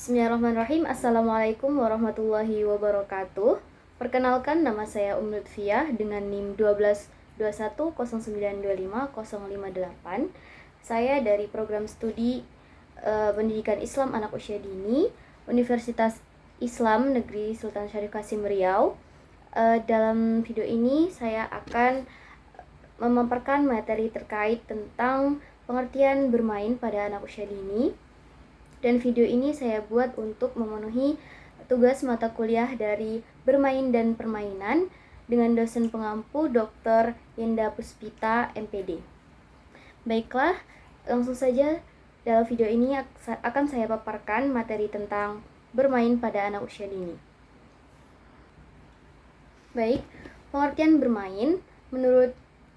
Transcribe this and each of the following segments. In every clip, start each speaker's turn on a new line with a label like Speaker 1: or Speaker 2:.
Speaker 1: Bismillahirrahmanirrahim. Assalamualaikum warahmatullahi wabarakatuh. Perkenalkan, nama saya Lutfiah dengan NIM 122109250058. Saya dari program studi Pendidikan Islam Anak Usia Dini, Universitas Islam Negeri Sultan Syarif Kasim Riau. Dalam video ini saya akan memaparkan materi terkait tentang pengertian bermain pada anak usia dini. Dan video ini saya buat untuk memenuhi tugas mata kuliah dari Bermain dan Permainan dengan dosen pengampu Dr. Yenda Puspita, MPD. Baiklah, langsung saja dalam video ini akan saya paparkan materi tentang bermain pada anak usia dini. Baik, pengertian bermain menurut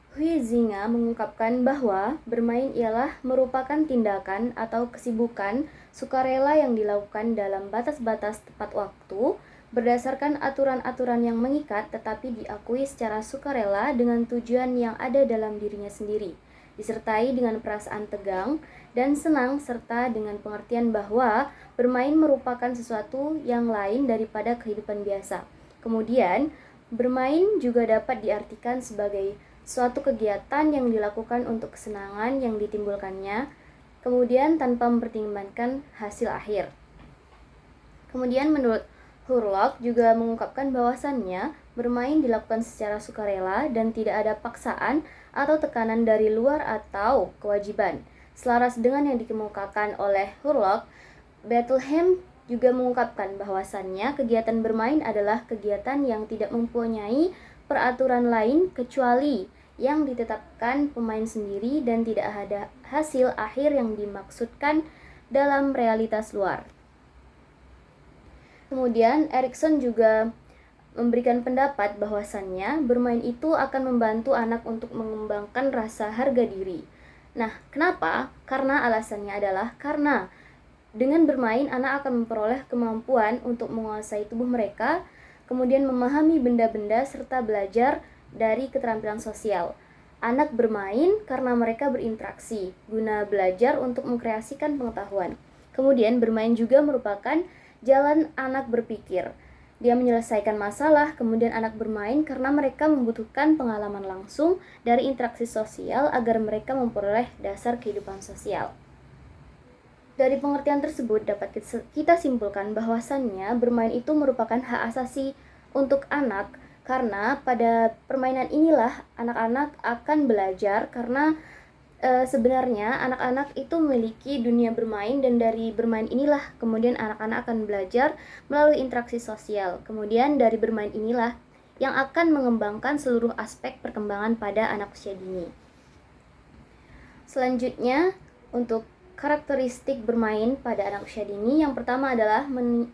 Speaker 1: Huizinga mengungkapkan bahwa bermain ialah merupakan tindakan atau kesibukan sukarela yang dilakukan dalam batas-batas tepat waktu berdasarkan aturan-aturan yang mengikat tetapi diakui secara sukarela dengan tujuan yang ada dalam dirinya sendiri, disertai dengan perasaan tegang dan senang serta dengan pengertian bahwa bermain merupakan sesuatu yang lain daripada kehidupan biasa. Kemudian, bermain juga dapat diartikan sebagai suatu kegiatan yang dilakukan untuk kesenangan yang ditimbulkannya, kemudian tanpa mempertimbangkan hasil akhir. Kemudian menurut Hurlock juga mengungkapkan bahwasannya bermain dilakukan secara sukarela dan tidak ada paksaan atau tekanan dari luar atau kewajiban. Selaras dengan yang dikemukakan oleh Hurlock, Bethlehem juga mengungkapkan bahwasannya kegiatan bermain adalah kegiatan yang tidak mempunyai peraturan lain kecuali yang ditetapkan pemain sendiri dan tidak ada hasil akhir yang dimaksudkan dalam realitas luar. Kemudian Erikson juga memberikan pendapat bahwasannya bermain itu akan membantu anak untuk mengembangkan rasa harga diri. Nah, kenapa? Karena alasannya adalah karena dengan bermain anak akan memperoleh kemampuan untuk menguasai tubuh mereka, kemudian memahami benda-benda serta belajar dari keterampilan sosial. Anak bermain karena mereka berinteraksi, guna belajar untuk mengkreasikan pengetahuan. Kemudian bermain juga merupakan jalan anak berpikir. Dia menyelesaikan masalah, kemudian anak bermain karena mereka membutuhkan pengalaman langsung dari interaksi sosial agar mereka memperoleh dasar kehidupan sosial. Dari pengertian tersebut dapat kita simpulkan bahwasannya bermain itu merupakan hak asasi untuk anak, karena pada permainan inilah anak-anak akan belajar karena sebenarnya anak-anak itu memiliki dunia bermain dan dari bermain inilah kemudian anak-anak akan belajar melalui interaksi sosial. Kemudian dari bermain inilah yang akan mengembangkan seluruh aspek perkembangan pada anak usia dini. Selanjutnya, untuk karakteristik bermain pada anak usia dini, yang pertama adalah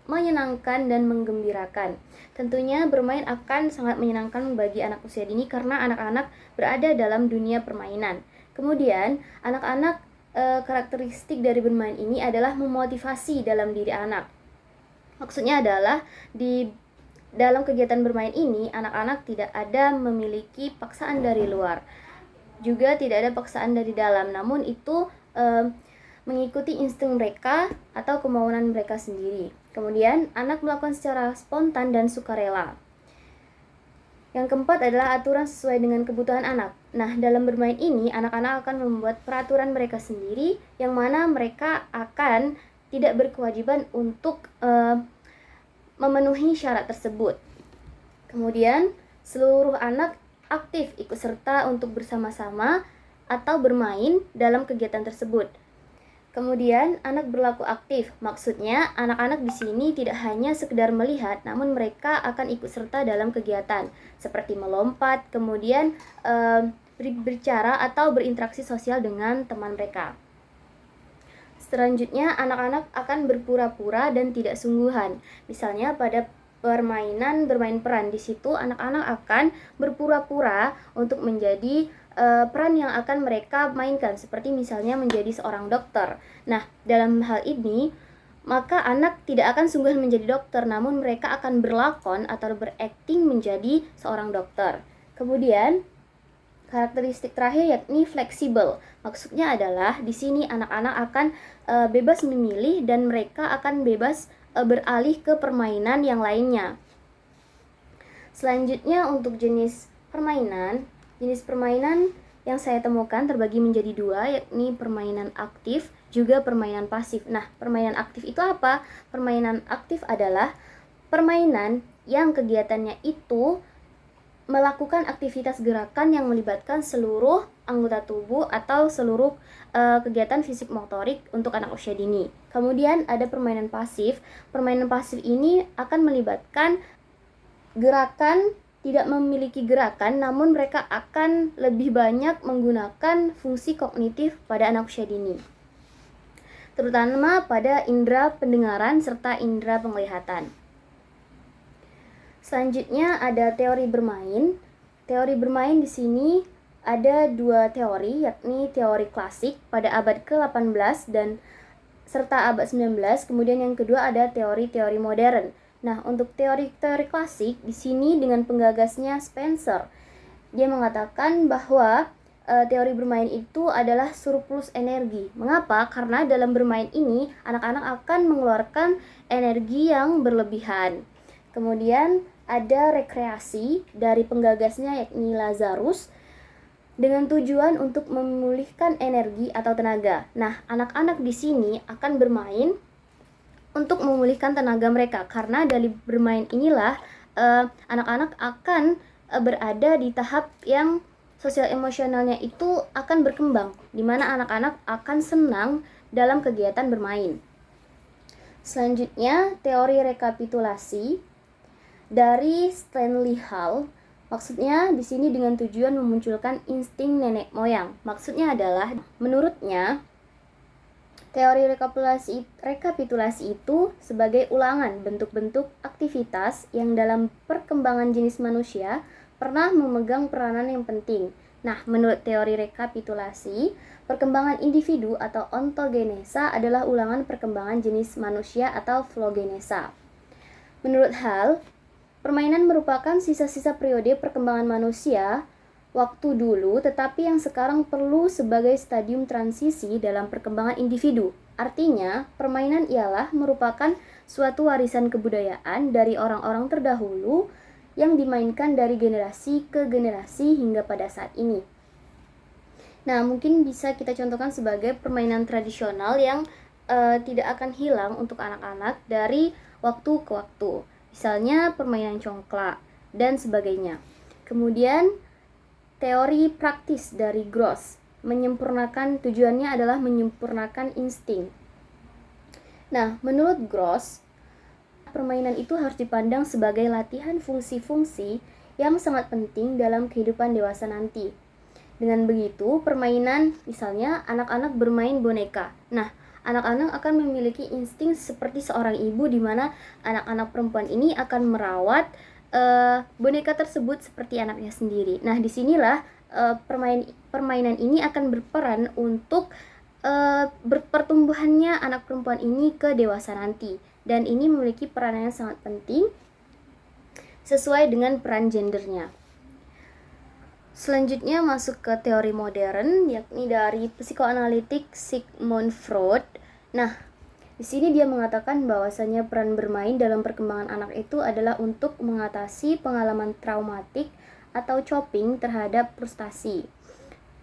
Speaker 1: menyenangkan dan menggembirakan. Tentunya bermain akan sangat menyenangkan bagi anak usia dini karena anak-anak berada dalam dunia permainan. Kemudian, anak-anak karakteristik dari bermain ini adalah memotivasi dalam diri anak. Maksudnya adalah di dalam kegiatan bermain ini, anak-anak tidak ada memiliki paksaan dari luar. Juga tidak ada paksaan dari dalam, namun itu mengikuti insting mereka atau kemauan mereka sendiri. Kemudian, anak melakukan secara spontan dan sukarela. Yang keempat adalah aturan sesuai dengan kebutuhan anak. Nah, dalam bermain ini, anak-anak akan membuat peraturan mereka sendiri, yang mana mereka akan tidak berkewajiban untuk memenuhi syarat tersebut. Kemudian, seluruh anak aktif ikut serta untuk bersama-sama atau bermain dalam kegiatan tersebut. Kemudian, anak berlaku aktif. Maksudnya, anak-anak di sini tidak hanya sekedar melihat, namun mereka akan ikut serta dalam kegiatan seperti melompat, kemudian berbicara atau berinteraksi sosial dengan teman mereka. Selanjutnya, anak-anak akan berpura-pura dan tidak sungguhan. Misalnya pada permainan bermain peran, di situ anak-anak akan berpura-pura untuk menjadi peran yang akan mereka mainkan, seperti misalnya menjadi seorang dokter. Nah, dalam hal ini, maka anak tidak akan sungguhan menjadi dokter, namun mereka akan berlakon atau berakting menjadi seorang dokter. Kemudian, Karakteristik terakhir yakni fleksibel. Maksudnya adalah di sini anak-anak akan bebas memilih dan mereka akan bebas beralih ke permainan yang lainnya. Selanjutnya untuk jenis permainan yang saya temukan terbagi menjadi dua, yakni permainan aktif juga permainan pasif. Nah, permainan aktif itu apa? Permainan aktif adalah permainan yang kegiatannya itu melakukan aktivitas gerakan yang melibatkan seluruh anggota tubuh atau seluruh kegiatan fisik motorik untuk anak usia dini. Kemudian ada permainan pasif. Permainan pasif ini akan melibatkan gerakan tidak memiliki gerakan, namun mereka akan lebih banyak menggunakan fungsi kognitif pada anak usia dini, terutama pada indera pendengaran serta indera penglihatan. Selanjutnya ada teori bermain. Teori bermain di sini ada dua teori, yakni teori klasik pada abad ke-18 dan serta abad 19. Kemudian yang kedua ada teori-teori modern. Nah, untuk teori-teori klasik di sini dengan penggagasnya Spencer. Dia mengatakan bahwa teori bermain itu adalah surplus energi. Mengapa? Karena dalam bermain ini anak-anak akan mengeluarkan energi yang berlebihan. Kemudian ada rekreasi dari penggagasnya yakni Lazarus dengan tujuan untuk memulihkan energi atau tenaga. Nah, anak-anak di sini akan bermain untuk memulihkan tenaga mereka karena dari bermain inilah anak-anak akan berada di tahap yang sosial emosionalnya itu akan berkembang, di mana anak-anak akan senang dalam kegiatan bermain. Selanjutnya, teori rekapitulasi dari Stanley Hall. Maksudnya di sini dengan tujuan memunculkan insting nenek moyang. Maksudnya adalah menurutnya teori rekapitulasi itu sebagai ulangan bentuk-bentuk aktivitas yang dalam perkembangan jenis manusia pernah memegang peranan yang penting. Nah, menurut teori rekapitulasi, perkembangan individu atau ontogenesa adalah ulangan perkembangan jenis manusia atau flogenesa. Menurut Hall, permainan merupakan sisa-sisa periode perkembangan manusia waktu dulu, tetapi yang sekarang perlu sebagai stadium transisi dalam perkembangan individu. Artinya, permainan ialah merupakan suatu warisan kebudayaan dari orang-orang terdahulu yang dimainkan dari generasi ke generasi hingga pada saat ini. Nah, mungkin bisa kita contohkan sebagai permainan tradisional yang tidak akan hilang untuk anak-anak dari waktu ke waktu. Misalnya permainan congklak dan sebagainya. Kemudian teori praktis dari Gross tujuannya adalah menyempurnakan insting. Nah, menurut Gross, permainan itu harus dipandang sebagai latihan fungsi-fungsi yang sangat penting dalam kehidupan dewasa nanti. Dengan begitu, permainan misalnya anak-anak bermain boneka. Nah, anak-anak akan memiliki insting seperti seorang ibu di mana anak-anak perempuan ini akan merawat boneka tersebut seperti anaknya sendiri. Nah, disinilah permainan ini akan berperan untuk pertumbuhannya anak perempuan ini ke dewasa nanti. Dan ini memiliki peranan yang sangat penting sesuai dengan peran gendernya. Selanjutnya masuk ke teori modern, yakni dari psikoanalitik Sigmund Freud. Nah, di sini dia mengatakan bahwasanya peran bermain dalam perkembangan anak itu adalah untuk mengatasi pengalaman traumatik atau coping terhadap frustasi.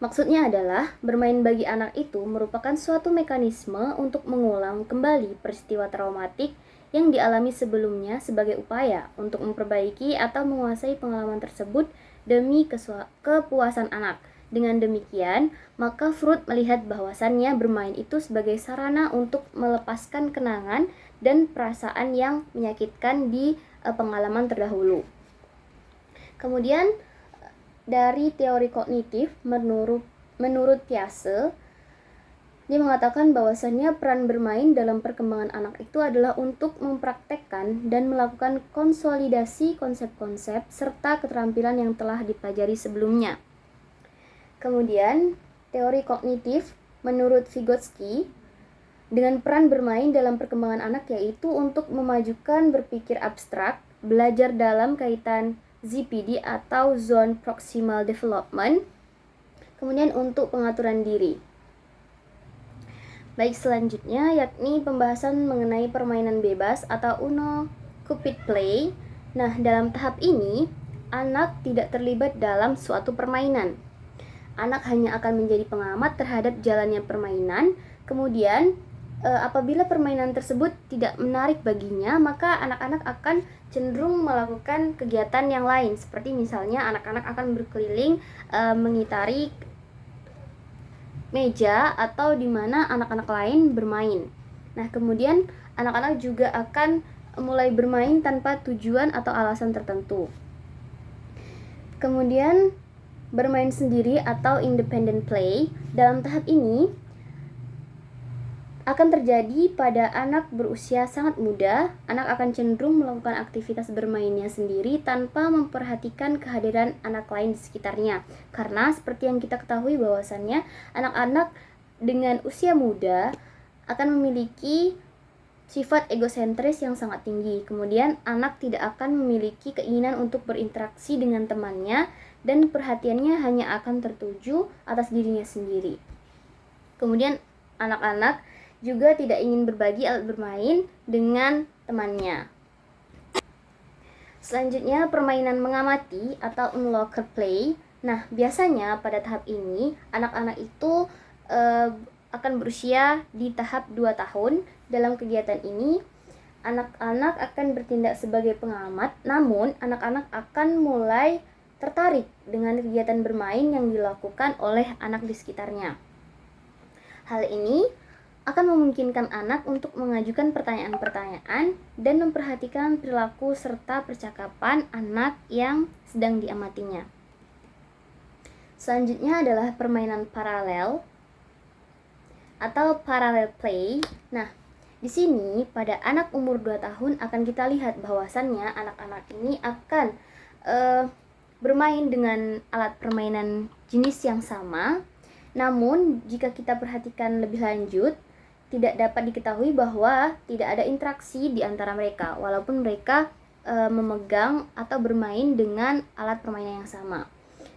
Speaker 1: Maksudnya adalah bermain bagi anak itu merupakan suatu mekanisme untuk mengulang kembali peristiwa traumatik yang dialami sebelumnya sebagai upaya untuk memperbaiki atau menguasai pengalaman tersebut demi kepuasan anak. Dengan demikian, maka Freud melihat bahwasannya bermain itu sebagai sarana untuk melepaskan kenangan dan perasaan yang menyakitkan di pengalaman terdahulu. Kemudian dari teori kognitif menurut Piaget, dia mengatakan bahwasannya peran bermain dalam perkembangan anak itu adalah untuk mempraktekkan dan melakukan konsolidasi konsep-konsep serta keterampilan yang telah dipelajari sebelumnya. Kemudian, teori kognitif menurut Vygotsky dengan peran bermain dalam perkembangan anak yaitu untuk memajukan berpikir abstrak, belajar dalam kaitan ZPD atau Zone Proximal Development, Kemudian untuk pengaturan diri. Baik, selanjutnya yakni pembahasan mengenai permainan bebas atau Uno Cupid Play. Nah, dalam tahap ini, anak tidak terlibat dalam suatu permainan. Anak hanya akan menjadi pengamat terhadap jalannya permainan. Kemudian, apabila permainan tersebut tidak menarik baginya, maka anak-anak akan cenderung melakukan kegiatan yang lain. Seperti misalnya anak-anak akan berkeliling mengitari meja atau di mana anak-anak lain bermain. Nah, kemudian anak-anak juga akan mulai bermain tanpa tujuan atau alasan tertentu. Kemudian bermain sendiri atau independent play. Dalam tahap ini akan terjadi pada anak berusia sangat muda. Anak akan cenderung melakukan aktivitas bermainnya sendiri tanpa memperhatikan kehadiran anak lain di sekitarnya. Karena seperti yang kita ketahui bahwasannya anak-anak dengan usia muda akan memiliki sifat egosentris yang sangat tinggi. Kemudian anak tidak akan memiliki keinginan untuk berinteraksi dengan temannya dan perhatiannya hanya akan tertuju atas dirinya sendiri. Kemudian anak-anak juga tidak ingin berbagi alat bermain dengan temannya. Selanjutnya, permainan mengamati atau onlooker play. Nah, biasanya pada tahap ini anak-anak itu akan berusia di tahap 2 tahun. Dalam kegiatan ini, anak-anak akan bertindak sebagai pengamat, namun anak-anak akan mulai tertarik dengan kegiatan bermain yang dilakukan oleh anak di sekitarnya. Hal ini akan memungkinkan anak untuk mengajukan pertanyaan-pertanyaan dan memperhatikan perilaku serta percakapan anak yang sedang diamatinya. Selanjutnya adalah permainan paralel atau parallel play. Nah, di sini pada anak umur 2 tahun akan kita lihat bahwasannya anak-anak ini akan bermain dengan alat permainan jenis yang sama. Namun, jika kita perhatikan lebih lanjut, tidak dapat diketahui bahwa tidak ada interaksi di antara mereka, walaupun mereka memegang atau bermain dengan alat permainan yang sama.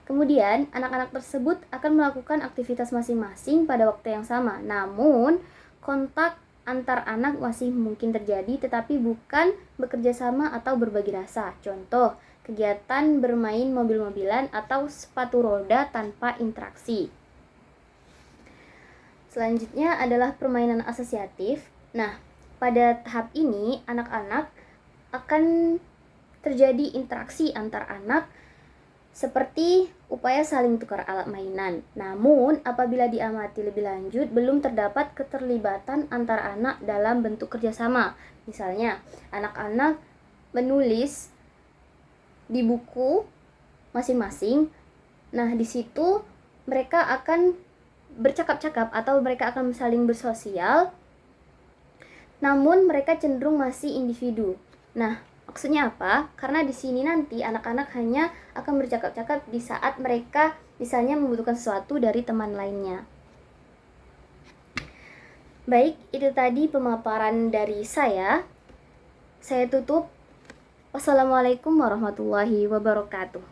Speaker 1: Kemudian, anak-anak tersebut akan melakukan aktivitas masing-masing pada waktu yang sama. Namun, kontak antar anak masih mungkin terjadi, tetapi bukan bekerja sama atau berbagi rasa. Contoh, kegiatan bermain mobil-mobilan atau sepatu roda tanpa interaksi. Selanjutnya adalah permainan asosiatif. Nah, pada tahap ini anak-anak akan terjadi interaksi antar anak seperti upaya saling tukar alat mainan. Namun, apabila diamati lebih lanjut, belum terdapat keterlibatan antar anak dalam bentuk kerjasama. Misalnya, anak-anak menulis di buku masing-masing. Nah, di situ mereka akan bercakap-cakap atau mereka akan saling bersosial, namun mereka cenderung masih individu. Nah, maksudnya apa? Karena di sini nanti anak-anak hanya akan bercakap-cakap di saat mereka misalnya membutuhkan sesuatu dari teman lainnya. Baik, itu tadi pemaparan dari saya. Saya tutup. Wassalamualaikum warahmatullahi wabarakatuh.